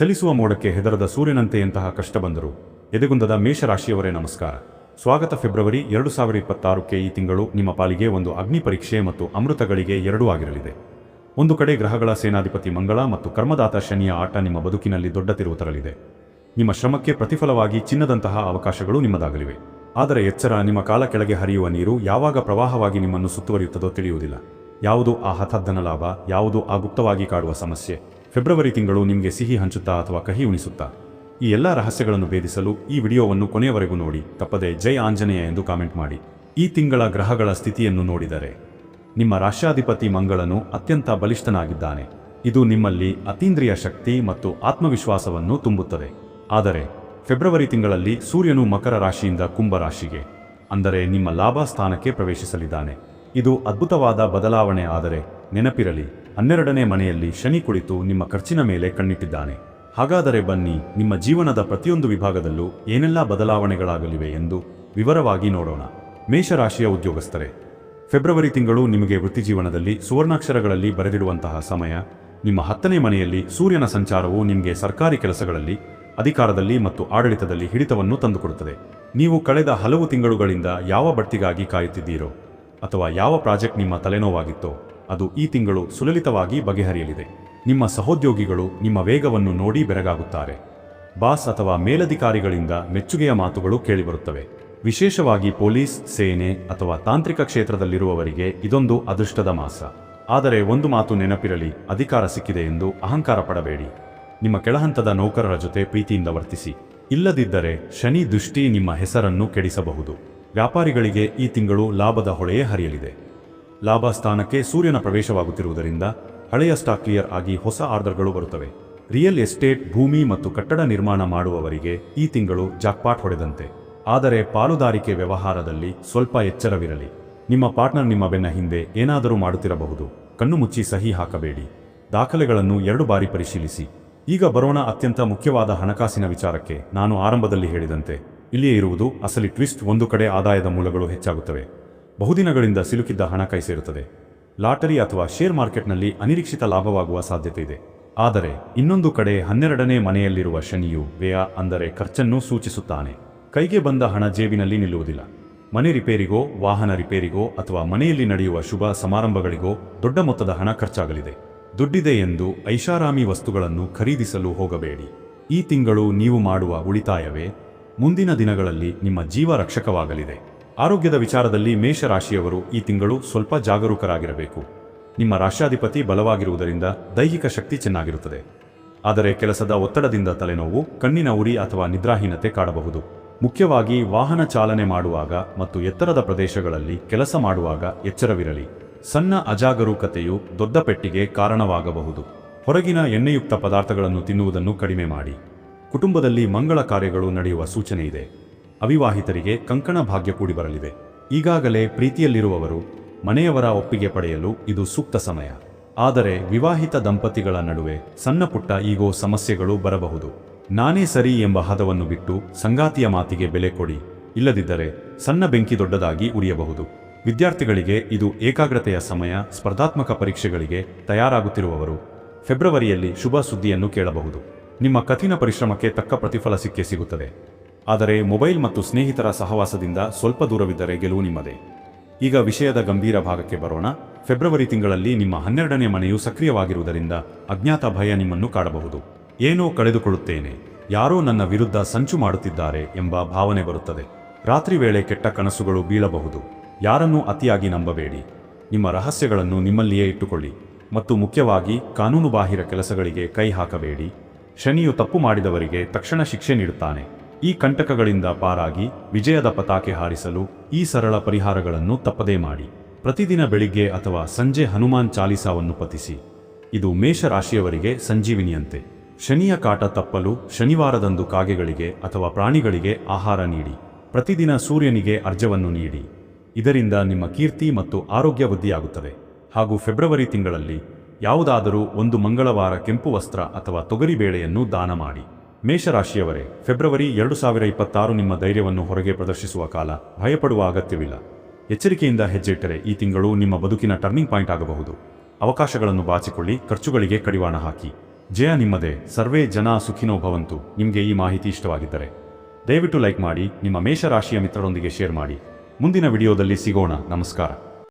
ಚಲಿಸುವ ಮೋಡಕ್ಕೆ ಹೆದರದ ಸೂರ್ಯನಂತೆಯಂತಹ ಕಷ್ಟ ಬಂದರು ಎದೆಗುಂದದ ಮೇಷರಾಶಿಯವರೇ ನಮಸ್ಕಾರ. ಸ್ವಾಗತ. ಫೆಬ್ರವರಿ 2026ಕ್ಕೆ ಈ ತಿಂಗಳು ನಿಮ್ಮ ಪಾಲಿಗೆ ಒಂದು ಅಗ್ನಿ ಪರೀಕ್ಷೆ ಮತ್ತು ಅಮೃತಗಳಿಗೆ ಎರಡೂ ಆಗಿರಲಿದೆ. ಒಂದು ಕಡೆ ಗ್ರಹಗಳ ಸೇನಾಧಿಪತಿ ಮಂಗಳ ಮತ್ತು ಕರ್ಮದಾತ ಶನಿಯ ಆಟ ನಿಮ್ಮ ಬದುಕಿನಲ್ಲಿ ದೊಡ್ಡ ತಿರುವು ತರಲಿದೆ. ನಿಮ್ಮ ಶ್ರಮಕ್ಕೆ ಪ್ರತಿಫಲವಾಗಿ ಚಿನ್ನದಂತಹ ಅವಕಾಶಗಳು ನಿಮ್ಮದಾಗಲಿವೆ. ಆದರೆ ಎಚ್ಚರ, ನಿಮ್ಮ ಕಾಲ ಕೆಳಗೆ ಹರಿಯುವ ನೀರು ಯಾವಾಗ ಪ್ರವಾಹವಾಗಿ ನಿಮ್ಮನ್ನು ಸುತ್ತುವರಿಯುತ್ತದೋ ತಿಳಿಯುವುದಿಲ್ಲ. ಯಾವುದು ಆ ಹಠಾತ್ತನ ಲಾಭ, ಯಾವುದು ಆ ಗುಪ್ತವಾಗಿ ಕಾಡುವ ಸಮಸ್ಯೆ? ಫೆಬ್ರವರಿ ತಿಂಗಳು ನಿಮಗೆ ಸಿಹಿ ಹಂಚುತ್ತಾ ಅಥವಾ ಕಹಿ ಉಣಿಸುತ್ತಾ? ಈ ಎಲ್ಲ ರಹಸ್ಯಗಳನ್ನು ಭೇದಿಸಲು ಈ ವಿಡಿಯೋವನ್ನು ಕೊನೆಯವರೆಗೂ ನೋಡಿ. ತಪ್ಪದೆ ಜೈ ಆಂಜನೇಯ ಎಂದು ಕಾಮೆಂಟ್ ಮಾಡಿ. ಈ ತಿಂಗಳ ಗ್ರಹಗಳ ಸ್ಥಿತಿಯನ್ನು ನೋಡಿದರೆ ನಿಮ್ಮ ರಾಶ್ಯಾಧಿಪತಿ ಮಂಗಳನು ಅತ್ಯಂತ ಬಲಿಷ್ಠನಾಗಿದ್ದಾನೆ. ಇದು ನಿಮ್ಮಲ್ಲಿ ಅತೀಂದ್ರಿಯ ಶಕ್ತಿ ಮತ್ತು ಆತ್ಮವಿಶ್ವಾಸವನ್ನು ತುಂಬುತ್ತದೆ. ಆದರೆ ಫೆಬ್ರವರಿ ತಿಂಗಳಲ್ಲಿ ಸೂರ್ಯನು ಮಕರ ರಾಶಿಯಿಂದ ಕುಂಭ ರಾಶಿಗೆ, ಅಂದರೆ ನಿಮ್ಮ ಲಾಭ ಸ್ಥಾನಕ್ಕೆ ಪ್ರವೇಶಿಸಲಿದ್ದಾನೆ. ಇದು ಅದ್ಭುತವಾದ ಬದಲಾವಣೆ. ಆದರೆ ನೆನಪಿರಲಿ, 12ನೇ ಮನೆಯಲ್ಲಿ ಶನಿ ಕುಳಿತು ನಿಮ್ಮ ಖರ್ಚಿನ ಮೇಲೆ ಕಣ್ಣಿಟ್ಟಿದ್ದಾನೆ. ಹಾಗಾದರೆ ಬನ್ನಿ, ನಿಮ್ಮ ಜೀವನದ ಪ್ರತಿಯೊಂದು ವಿಭಾಗದಲ್ಲೂ ಏನೆಲ್ಲ ಬದಲಾವಣೆಗಳಾಗಲಿವೆ ಎಂದು ವಿವರವಾಗಿ ನೋಡೋಣ. ಮೇಷರಾಶಿಯ ಉದ್ಯೋಗಸ್ಥರೇ, ಫೆಬ್ರವರಿ ತಿಂಗಳು ನಿಮಗೆ ವೃತ್ತಿಜೀವನದಲ್ಲಿ ಸುವರ್ಣಾಕ್ಷರಗಳಲ್ಲಿ ಬರೆದಿಡುವಂತಹ ಸಮಯ. ನಿಮ್ಮ 10ನೇ ಮನೆಯಲ್ಲಿ ಸೂರ್ಯನ ಸಂಚಾರವು ನಿಮಗೆ ಸರ್ಕಾರಿ ಕೆಲಸಗಳಲ್ಲಿ, ಅಧಿಕಾರದಲ್ಲಿ ಮತ್ತು ಆಡಳಿತದಲ್ಲಿ ಹಿಡಿತವನ್ನು ತಂದುಕೊಡುತ್ತದೆ. ನೀವು ಕಳೆದ ಹಲವು ತಿಂಗಳುಗಳಿಂದ ಯಾವ ಬಡ್ತಿಗಾಗಿ ಕಾಯುತ್ತಿದ್ದೀರೋ ಅಥವಾ ಯಾವ ಪ್ರಾಜೆಕ್ಟ್ ನಿಮ್ಮ ತಲೆನೋವಾಗಿತ್ತೋ ಅದು ಈ ತಿಂಗಳು ಸುಲಲಿತವಾಗಿ ಬಗೆಹರಿಯಲಿದೆ. ನಿಮ್ಮ ಸಹೋದ್ಯೋಗಿಗಳು ನಿಮ್ಮ ವೇಗವನ್ನು ನೋಡಿ ಬೆರಗಾಗುತ್ತಾರೆ. ಬಾಸ್ ಅಥವಾ ಮೇಲಧಿಕಾರಿಗಳಿಂದ ಮೆಚ್ಚುಗೆಯ ಮಾತುಗಳು ಕೇಳಿಬರುತ್ತವೆ. ವಿಶೇಷವಾಗಿ ಪೊಲೀಸ್, ಸೇನೆ ಅಥವಾ ತಾಂತ್ರಿಕ ಕ್ಷೇತ್ರದಲ್ಲಿರುವವರಿಗೆ ಇದೊಂದು ಅದೃಷ್ಟದ ಮಾಸ. ಆದರೆ ಒಂದು ಮಾತು ನೆನಪಿರಲಿ, ಅಧಿಕಾರ ಸಿಕ್ಕಿದೆ ಎಂದು ಅಹಂಕಾರ ಪಡಬೇಡಿ. ನಿಮ್ಮ ಕೆಳಹಂತದ ನೌಕರರ ಜೊತೆ ಪ್ರೀತಿಯಿಂದ ವರ್ತಿಸಿ. ಇಲ್ಲದಿದ್ದರೆ ಶನಿ ದೃಷ್ಟಿ ನಿಮ್ಮ ಹೆಸರನ್ನು ಕೆಡಿಸಬಹುದು. ವ್ಯಾಪಾರಿಗಳಿಗೆ ಈ ತಿಂಗಳು ಲಾಭದ ಹೊಳೆಯೇ ಹರಿಯಲಿದೆ. ಲಾಭ ಸ್ಥಾನಕ್ಕೆ ಸೂರ್ಯನ ಪ್ರವೇಶವಾಗುತ್ತಿರುವುದರಿಂದ ಹಳೆಯ ಸ್ಟಾಕ್ ಕ್ಲಿಯರ್ ಆಗಿ ಹೊಸ ಆರ್ಡರ್ಗಳು ಬರುತ್ತವೆ. ರಿಯಲ್ ಎಸ್ಟೇಟ್, ಭೂಮಿ ಮತ್ತು ಕಟ್ಟಡ ನಿರ್ಮಾಣ ಮಾಡುವವರಿಗೆ ಈ ತಿಂಗಳು ಜಾಕ್ಪಾಟ್ ಹೊಡೆದಂತೆ. ಆದರೆ ಪಾಲುದಾರಿಕೆ ವ್ಯವಹಾರದಲ್ಲಿ ಸ್ವಲ್ಪ ಎಚ್ಚರವಿರಲಿ. ನಿಮ್ಮ ಪಾರ್ಟ್ನರ್ ನಿಮ್ಮ ಬೆನ್ನ ಹಿಂದೆ ಏನಾದರೂ ಮಾಡುತ್ತಿರಬಹುದು. ಕಣ್ಣು ಮುಚ್ಚಿ ಸಹಿ ಹಾಕಬೇಡಿ. ದಾಖಲೆಗಳನ್ನು 2 ಬಾರಿ ಪರಿಶೀಲಿಸಿ. ಈಗ ಬರೋಣ ಅತ್ಯಂತ ಮುಖ್ಯವಾದ ಹಣಕಾಸಿನ ವಿಚಾರಕ್ಕೆ. ನಾನು ಆರಂಭದಲ್ಲಿ ಹೇಳಿದಂತೆ ಇಲ್ಲಿಯೇ ಇರುವುದು ಅಸಲಿ ಟ್ವಿಸ್ಟ್. ಒಂದು ಕಡೆ ಆದಾಯದ ಮೂಲಗಳು ಹೆಚ್ಚಾಗುತ್ತವೆ. ಬಹುದಿನಗಳಿಂದ ಸಿಲುಕಿದ್ದ ಹಣ ಕೈ ಸೇರುತ್ತದೆ. ಲಾಟರಿ ಅಥವಾ ಶೇರ್ ಮಾರ್ಕೆಟ್ನಲ್ಲಿ ಅನಿರೀಕ್ಷಿತ ಲಾಭವಾಗುವ ಸಾಧ್ಯತೆ ಇದೆ. ಆದರೆ ಇನ್ನೊಂದು ಕಡೆ 12ನೇ ಮನೆಯಲ್ಲಿರುವ ಶನಿಯು ವ್ಯಯ, ಅಂದರೆ ಖರ್ಚನ್ನು ಸೂಚಿಸುತ್ತಾನೆ. ಕೈಗೆ ಬಂದ ಹಣ ಜೇಬಿನಲ್ಲಿ ನಿಲ್ಲುವುದಿಲ್ಲ. ಮನೆ ರಿಪೇರಿಗೋ, ವಾಹನ ರಿಪೇರಿಗೋ ಅಥವಾ ಮನೆಯಲ್ಲಿ ನಡೆಯುವ ಶುಭ ಸಮಾರಂಭಗಳಿಗೋ ದೊಡ್ಡ ಮೊತ್ತದ ಹಣ ಖರ್ಚಾಗಲಿದೆ. ದುಡ್ಡಿದೆ ಎಂದು ಐಷಾರಾಮಿ ವಸ್ತುಗಳನ್ನು ಖರೀದಿಸಲು ಹೋಗಬೇಡಿ. ಈ ತಿಂಗಳು ನೀವು ಮಾಡುವ ಉಳಿತಾಯವೇ ಮುಂದಿನ ದಿನಗಳಲ್ಲಿ ನಿಮ್ಮ ಜೀವ ರಕ್ಷಕವಾಗಲಿದೆ. ಆರೋಗ್ಯದ ವಿಚಾರದಲ್ಲಿ ಮೇಷರಾಶಿಯವರು ಈ ತಿಂಗಳು ಸ್ವಲ್ಪ ಜಾಗರೂಕರಾಗಿರಬೇಕು. ನಿಮ್ಮ ರಾಶ್ಯಾಧಿಪತಿ ಬಲವಾಗಿರುವುದರಿಂದ ದೈಹಿಕ ಶಕ್ತಿ ಚೆನ್ನಾಗಿರುತ್ತದೆ. ಆದರೆ ಕೆಲಸದ ಒತ್ತಡದಿಂದ ತಲೆನೋವು, ಕಣ್ಣಿನ ಉರಿ ಅಥವಾ ನಿದ್ರಾಹೀನತೆ ಕಾಡಬಹುದು. ಮುಖ್ಯವಾಗಿ ವಾಹನ ಚಾಲನೆ ಮಾಡುವಾಗ ಮತ್ತು ಎತ್ತರದ ಪ್ರದೇಶಗಳಲ್ಲಿ ಕೆಲಸ ಮಾಡುವಾಗ ಎಚ್ಚರವಿರಲಿ. ಸಣ್ಣ ಅಜಾಗರೂಕತೆಯು ದೊಡ್ಡ ಪೆಟ್ಟಿಗೆ ಕಾರಣವಾಗಬಹುದು. ಹೊರಗಿನ ಎಣ್ಣೆಯುಕ್ತ ಪದಾರ್ಥಗಳನ್ನು ತಿನ್ನುವುದನ್ನು ಕಡಿಮೆ ಮಾಡಿ. ಕುಟುಂಬದಲ್ಲಿ ಮಂಗಳ ಕಾರ್ಯಗಳು ನಡೆಯುವ ಸೂಚನೆ ಇದೆ. ಅವಿವಾಹಿತರಿಗೆ ಕಂಕಣ ಭಾಗ್ಯ ಕೂಡಿ ಬರಲಿದೆ. ಈಗಾಗಲೇ ಪ್ರೀತಿಯಲ್ಲಿರುವವರು ಮನೆಯವರ ಒಪ್ಪಿಗೆ ಪಡೆಯಲು ಇದು ಸೂಕ್ತ ಸಮಯ. ಆದರೆ ವಿವಾಹಿತ ದಂಪತಿಗಳ ನಡುವೆ ಸಣ್ಣ ಪುಟ್ಟ ಈಗೋ ಸಮಸ್ಯೆಗಳು ಬರಬಹುದು. ನಾನೇ ಸರಿ ಎಂಬ ಹದವನ್ನು ಬಿಟ್ಟು ಸಂಗಾತಿಯ ಮಾತಿಗೆ ಬೆಲೆ ಕೊಡಿ. ಇಲ್ಲದಿದ್ದರೆ ಸಣ್ಣ ಬೆಂಕಿ ದೊಡ್ಡದಾಗಿ ಉರಿಯಬಹುದು. ವಿದ್ಯಾರ್ಥಿಗಳಿಗೆ ಇದು ಏಕಾಗ್ರತೆಯ ಸಮಯ. ಸ್ಪರ್ಧಾತ್ಮಕ ಪರೀಕ್ಷೆಗಳಿಗೆ ತಯಾರಾಗುತ್ತಿರುವವರು ಫೆಬ್ರವರಿಯಲ್ಲಿ ಶುಭ ಸುದ್ದಿಯನ್ನು ಕೇಳಬಹುದು. ನಿಮ್ಮ ಕಠಿಣ ಪರಿಶ್ರಮಕ್ಕೆ ತಕ್ಕ ಪ್ರತಿಫಲ ಸಿಕ್ಕೇ ಸಿಗುತ್ತದೆ. ಆದರೆ ಮೊಬೈಲ್ ಮತ್ತು ಸ್ನೇಹಿತರ ಸಹವಾಸದಿಂದ ಸ್ವಲ್ಪ ದೂರವಿದ್ದರೆ ಗೆಲುವು ನಿಮ್ಮದೇ. ಈಗ ವಿಷಯದ ಗಂಭೀರ ಭಾಗಕ್ಕೆ ಬರೋಣ. ಫೆಬ್ರವರಿ ತಿಂಗಳಲ್ಲಿ ನಿಮ್ಮ 12ನೇ ಮನೆಯು ಸಕ್ರಿಯವಾಗಿರುವುದರಿಂದ ಅಜ್ಞಾತ ಭಯ ನಿಮ್ಮನ್ನು ಕಾಡಬಹುದು. ಏನೋ ಕಳೆದುಕೊಳ್ಳುತ್ತೇನೆ, ಯಾರೋ ನನ್ನ ವಿರುದ್ಧ ಸಂಚು ಮಾಡುತ್ತಿದ್ದಾರೆ ಎಂಬ ಭಾವನೆ ಬರುತ್ತದೆ. ರಾತ್ರಿ ವೇಳೆ ಕೆಟ್ಟ ಕನಸುಗಳು ಬೀಳಬಹುದು. ಯಾರನ್ನೂ ಅತಿಯಾಗಿ ನಂಬಬೇಡಿ. ನಿಮ್ಮ ರಹಸ್ಯಗಳನ್ನು ನಿಮ್ಮಲ್ಲಿಯೇ ಇಟ್ಟುಕೊಳ್ಳಿ ಮತ್ತು ಮುಖ್ಯವಾಗಿ ಕಾನೂನುಬಾಹಿರ ಕೆಲಸಗಳಿಗೆ ಕೈ ಹಾಕಬೇಡಿ. ಶನಿಯು ತಪ್ಪು ಮಾಡಿದವರಿಗೆ ತಕ್ಷಣ ಶಿಕ್ಷೆ ನೀಡುತ್ತಾನೆ. ಈ ಕಂಟಕಗಳಿಂದ ಪಾರಾಗಿ ವಿಜಯದ ಪತಾಕೆ ಹಾರಿಸಲು ಈ ಸರಳ ಪರಿಹಾರಗಳನ್ನು ತಪ್ಪದೇ ಮಾಡಿ. ಪ್ರತಿದಿನ ಬೆಳಿಗ್ಗೆ ಅಥವಾ ಸಂಜೆ ಹನುಮಾನ್ ಚಾಲಿಸಾವನ್ನು ಪಠಿಸಿ. ಇದು ಮೇಷರಾಶಿಯವರಿಗೆ ಸಂಜೀವಿನಿಯಂತೆ. ಶನಿಯ ಕಾಟ ತಪ್ಪಲು ಶನಿವಾರದಂದು ಕಾಗೆಗಳಿಗೆ ಅಥವಾ ಪ್ರಾಣಿಗಳಿಗೆ ಆಹಾರ ನೀಡಿ. ಪ್ರತಿದಿನ ಸೂರ್ಯನಿಗೆ ಅರ್ಘ್ಯವನ್ನು ನೀಡಿ. ಇದರಿಂದ ನಿಮ್ಮ ಕೀರ್ತಿ ಮತ್ತು ಆರೋಗ್ಯ ವೃದ್ಧಿಯಾಗುತ್ತದೆ. ಹಾಗೂ ಫೆಬ್ರವರಿ ತಿಂಗಳಲ್ಲಿ ಯಾವುದಾದರೂ ಒಂದು ಮಂಗಳವಾರ ಕೆಂಪು ವಸ್ತ್ರ ಅಥವಾ ತೊಗರಿಬೇಳೆಯನ್ನು ದಾನ ಮಾಡಿ. ಮೇಷರಾಶಿಯವರೇ, ಫೆಬ್ರವರಿ 2026 ನಿಮ್ಮ ಧೈರ್ಯವನ್ನು ಹೊರಗೆ ಪ್ರದರ್ಶಿಸುವ ಕಾಲ. ಭಯಪಡುವ ಅಗತ್ಯವಿಲ್ಲ. ಎಚ್ಚರಿಕೆಯಿಂದ ಹೆಜ್ಜೆ ಇಟ್ಟರೆ ಈ ತಿಂಗಳು ನಿಮ್ಮ ಬದುಕಿನ ಟರ್ನಿಂಗ್ ಪಾಯಿಂಟ್ ಆಗಬಹುದು. ಅವಕಾಶಗಳನ್ನು ಬಾಚಿಕೊಳ್ಳಿ, ಖರ್ಚುಗಳಿಗೆ ಕಡಿವಾಣ ಹಾಕಿ. ಜಯ ನಿಮ್ಮದೇ. ಸರ್ವೇ ಜನ ಸುಖಿನೋ ಭವಂತು. ನಿಮಗೆ ಈ ಮಾಹಿತಿ ಇಷ್ಟವಾಗಿದ್ದರೆ ದಯವಿಟ್ಟು ಲೈಕ್ ಮಾಡಿ, ನಿಮ್ಮ ಮೇಷರಾಶಿಯ ಮಿತ್ರರೊಂದಿಗೆ ಶೇರ್ ಮಾಡಿ. ಮುಂದಿನ ವಿಡಿಯೋದಲ್ಲಿ ಸಿಗೋಣ. ನಮಸ್ಕಾರ.